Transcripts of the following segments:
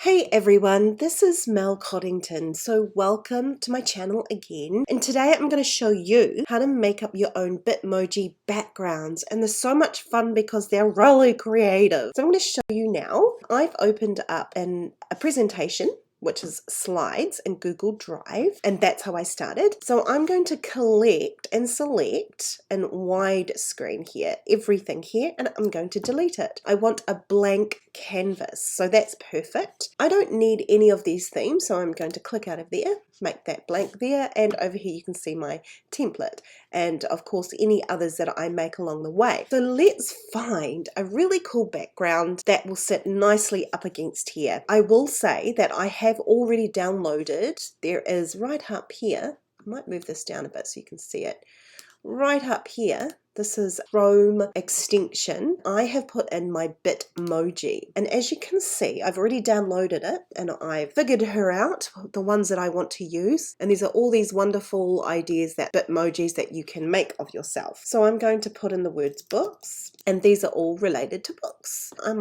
Hey everyone, this is Mel Coddington, so welcome to my channel again, and today I'm going to show you how to make up your own Bitmoji backgrounds, and they're so much fun because they're really creative. So I'm going to show you now. I've opened up a presentation, which is slides in Google Drive, and that's how I started. So I'm going to collect and select in widescreen here, everything here, and I'm going to delete it. I want a blank canvas, so that's perfect. I don't need any of these themes, so I'm going to click out of there, make that blank there, and over here you can see my template, and of course any others that I make along the way. So let's find a really cool background that will sit nicely up against here. I will say that I have already downloaded, there is right up here, I might move this down a bit so you can see it, right up here, this is Chrome extension. I have put in my Bitmoji, and as you can see, I've already downloaded it and I've figured her out, the ones that I want to use, and these are all these wonderful ideas, that Bitmojis that you can make of yourself. So I'm going to put in the words books, and these are all related to books. I'll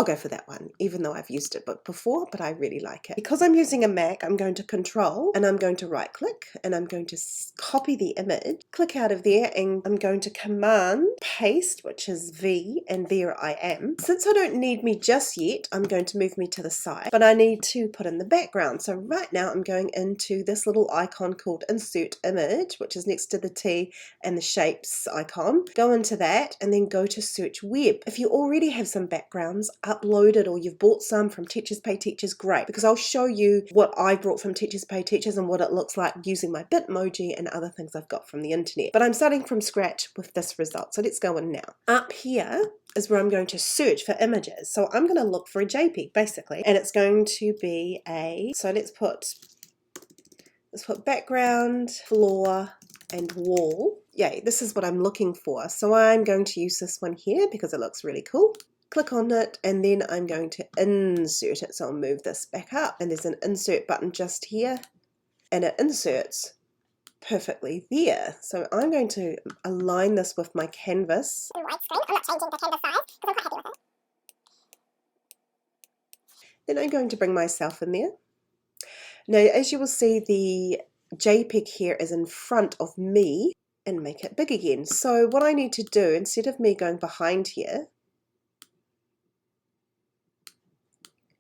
go for that one, even though I've used it before, but I really like it. Because I'm using a Mac, I'm going to Control, and I'm going to right click, and I'm going to copy the image, click out of there, and I'm going to Command Paste, which is V, and there I am. Since I don't need me just yet, I'm going to move me to the side, but I need to put in the background. So right now I'm going into this little icon called Insert Image, which is next to the T and the shapes icon. Go into that and then go to Search Web. If you already have some backgrounds uploaded, or you've bought some from Teachers Pay Teachers, great, because I'll show you what I brought from Teachers Pay Teachers and what it looks like using my Bitmoji and other things I've got from the internet. But I'm starting from scratch with this result, so let's go in now. Up here is where I'm going to search for images. So I'm going to look for a JPEG basically, and it's going to be let's put background, floor, and wall. Yay, this is what I'm looking for. So I'm going to use this one here because it looks really cool. Click on it, and then I'm going to insert it. So I'll move this back up, and there's an insert button just here, and it inserts perfectly there. So I'm going to align this with my canvas. In widescreen, I'm not changing the canvas size because I'm quite happy with it. Then I'm going to bring myself in there. Now, as you will see, the JPEG here is in front of me, and make it big again. So what I need to do, instead of me going behind here,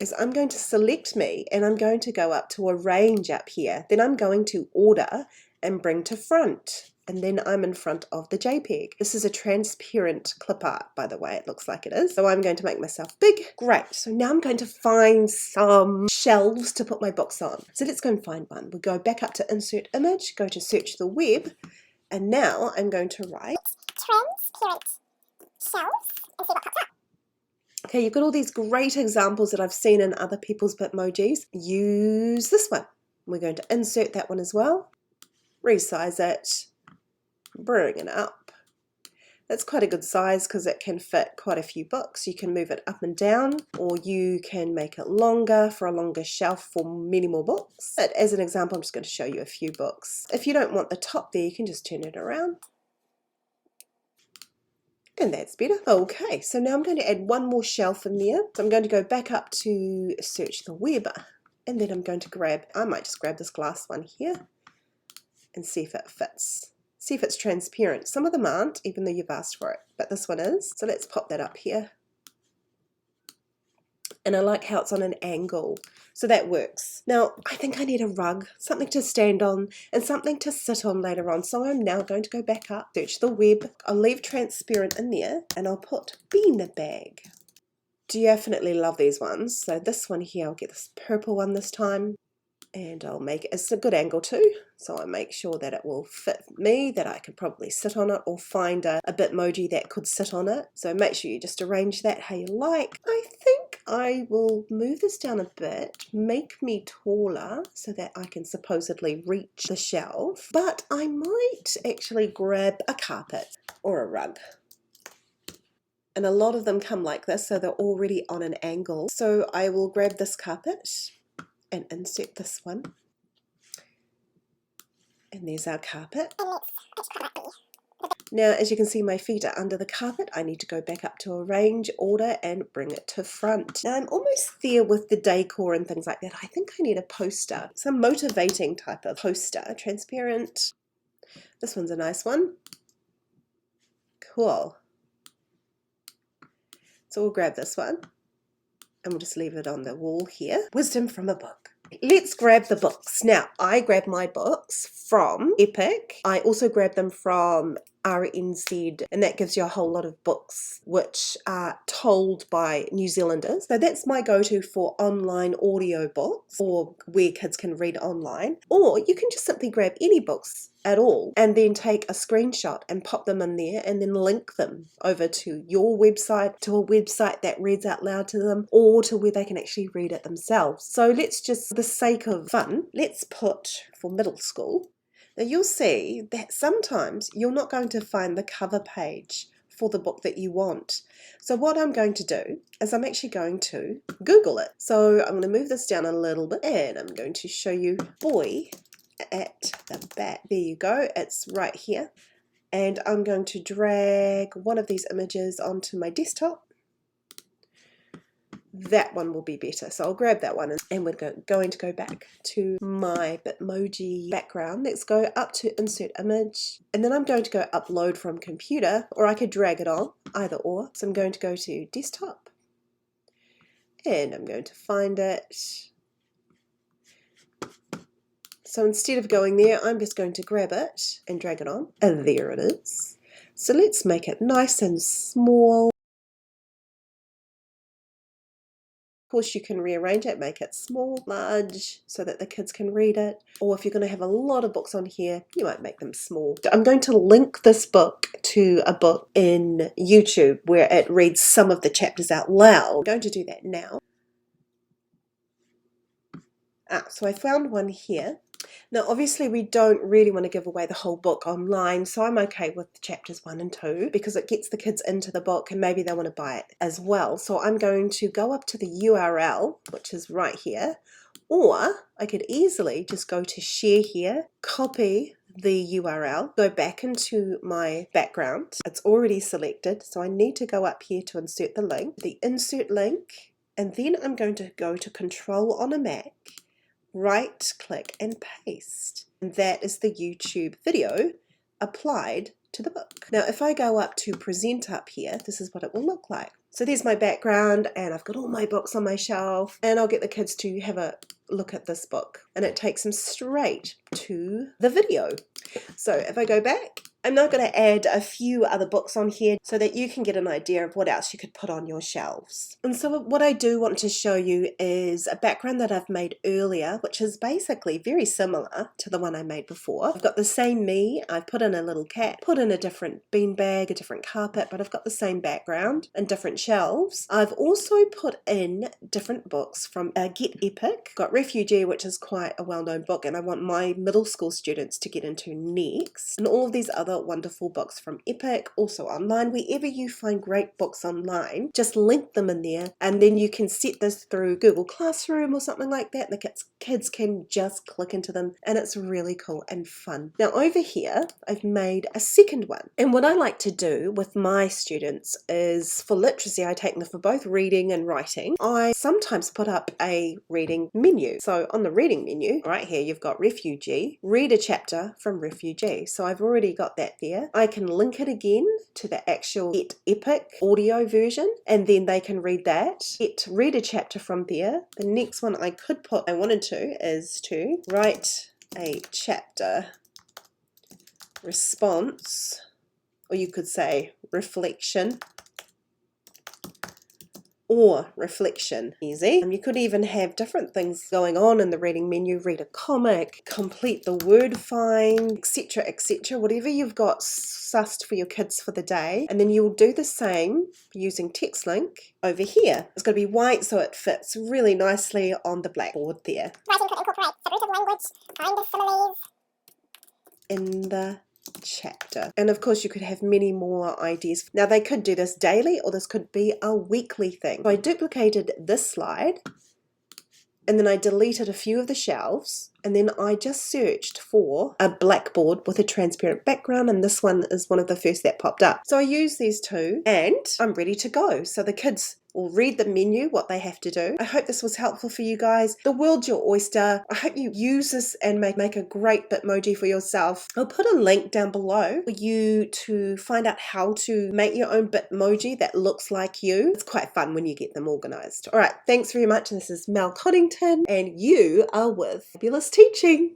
is I'm going to select me, and I'm going to go up to Arrange up here. Then I'm going to Order and bring to front, and then I'm in front of the JPEG. This is a transparent clip art, by the way, it looks like it is. So I'm going to make myself big. Great, so now I'm going to find some shelves to put my books on. So let's go and find one. We'll go back up to Insert Image, go to Search the Web, and now I'm going to write Transparent shelves and see what pops up. Okay, you've got all these great examples that I've seen in other people's Bitmojis. Use this one. We're going to insert that one as well. Resize it, bring it up. That's quite a good size because it can fit quite a few books. You can move it up and down, or you can make it longer for a longer shelf for many more books. But as an example, I'm just going to show you a few books. If you don't want the top there, you can just turn it around. And that's better. Okay, so now I'm going to add one more shelf in there. So I'm going to go back up to Search the Web, and then I'm going to I might just grab this glass one here and see if it fits. See if it's transparent. Some of them aren't, even though you've asked for it, but this one is. So let's pop that up here. And I like how it's on an angle, so that works. Now, I think I need a rug, something to stand on and something to sit on later on. So I'm now going to go back up, search the web. I'll leave transparent in there, and I'll put beanbag. Definitely love these ones. So this one here, I'll get this purple one this time. And I'll make it, it's a good angle too, so I make sure that it will fit me, that I could probably sit on it, or find a Bitmoji that could sit on it. So make sure you just arrange that how you like. I think I will move this down a bit, make me taller so that I can supposedly reach the shelf, but I might actually grab a carpet or a rug. And a lot of them come like this, so they're already on an angle. So I will grab this carpet and insert this one, and there's our carpet. Now, as you can see, my feet are under the carpet. I need to go back up to arrange, order, and bring it to front. Now, I'm almost there with the decor and things like that. I think I need a poster, some motivating type of poster. Transparent. This one's a nice one. Cool. So we'll grab this one and we'll just leave it on the wall here. Wisdom from a book. Let's grab the books. Now, I grabbed my books from Epic. I also grabbed them from RNZ, and that gives you a whole lot of books which are told by New Zealanders. So that's my go-to for online audio books, or where kids can read online. Or you can just simply grab any books at all and then take a screenshot and pop them in there and then link them over to your website, to a website that reads out loud to them, or to where they can actually read it themselves. So let's just, for the sake of fun, let's put for middle school. Now you'll see that sometimes you're not going to find the cover page for the book that you want. So what I'm going to do is I'm actually going to Google it. So I'm going to move this down a little bit and I'm going to show you boy at the back. There you go, it's right here. And I'm going to drag one of these images onto my desktop. That one will be better, so I'll grab that one and we're going to go back to my Bitmoji background. Let's go up to insert image, and then I'm going to go upload from computer, or I could drag it on, either or. So I'm going to go to desktop and I'm going to find it. So instead of going there, I'm just going to grab it and drag it on, and there it is. So let's make it nice and small. Of course, you can rearrange it, make it small, large, so that the kids can read it. Or if you're going to have a lot of books on here, you might make them small. I'm going to link this book to a book in YouTube where it reads some of the chapters out loud. I'm going to do that now. So I found one here. Now obviously we don't really want to give away the whole book online, so I'm okay with chapters 1 and 2 because it gets the kids into the book and maybe they want to buy it as well. So I'm going to go up to the URL, which is right here, or I could easily just go to share here, copy the URL, go back into my background. It's already selected, so I need to go up here to insert the link, the insert link, and then I'm going to go to Control on a Mac, right click and paste, and that is the YouTube video applied to the book. Now if I go up to present up here, this is what it will look like. So there's my background and I've got all my books on my shelf, and I'll get the kids to have a look at this book and it takes them straight to the video. So if I go back, I'm now going to add a few other books on here so that you can get an idea of what else you could put on your shelves. And so what I do want to show you is a background that I've made earlier, which is basically very similar to the one I made before. I've got the same me, I've put in a little cat, put in a different beanbag, a different carpet, but I've got the same background and different shelves. I've also put in different books from Get Epic. Got Refugee, which is quite a well-known book and I want my middle school students to get into next, and all of these other wonderful books from Epic, also online. Wherever you find great books online, just link them in there, and then you can set this through Google Classroom or something like that. The kids can just click into them and it's really cool and fun. Now over here I've made a second one, and what I like to do with my students is, for literacy I take them for both reading and writing. I sometimes put up a reading menu. So on the reading menu right here you've got Refugee, read a chapter from Refugee. So I've already got that there. I can link it again to the actual Get Epic audio version and then they can read that. Read a chapter from there. The next one I could put, I wanted to, is to write a chapter response, or you could say reflection or reflection. Easy. You could even have different things going on in the reading menu. Read a comic, complete the word find, etc, etc, whatever you've got sussed for your kids for the day, and then you'll do the same using TextLink over here. It's going to be white so it fits really nicely on the blackboard there. Writing could incorporate figurative language, find the similes In the chapter. And of course you could have many more ideas. Now they could do this daily or this could be a weekly thing. So I duplicated this slide and then I deleted a few of the shelves, and then I just searched for a blackboard with a transparent background, and this one is one of the first that popped up. So I use these two and I'm ready to go. So the kids will read the menu, what they have to do. I hope this was helpful for you guys. The world's your oyster. I hope you use this and make a great Bitmoji for yourself. I'll put a link down below for you to find out how to make your own Bitmoji that looks like you. It's quite fun when you get them organized. All right, thanks very much. This is Mel Coddington, and you are with Fabulous Teaching.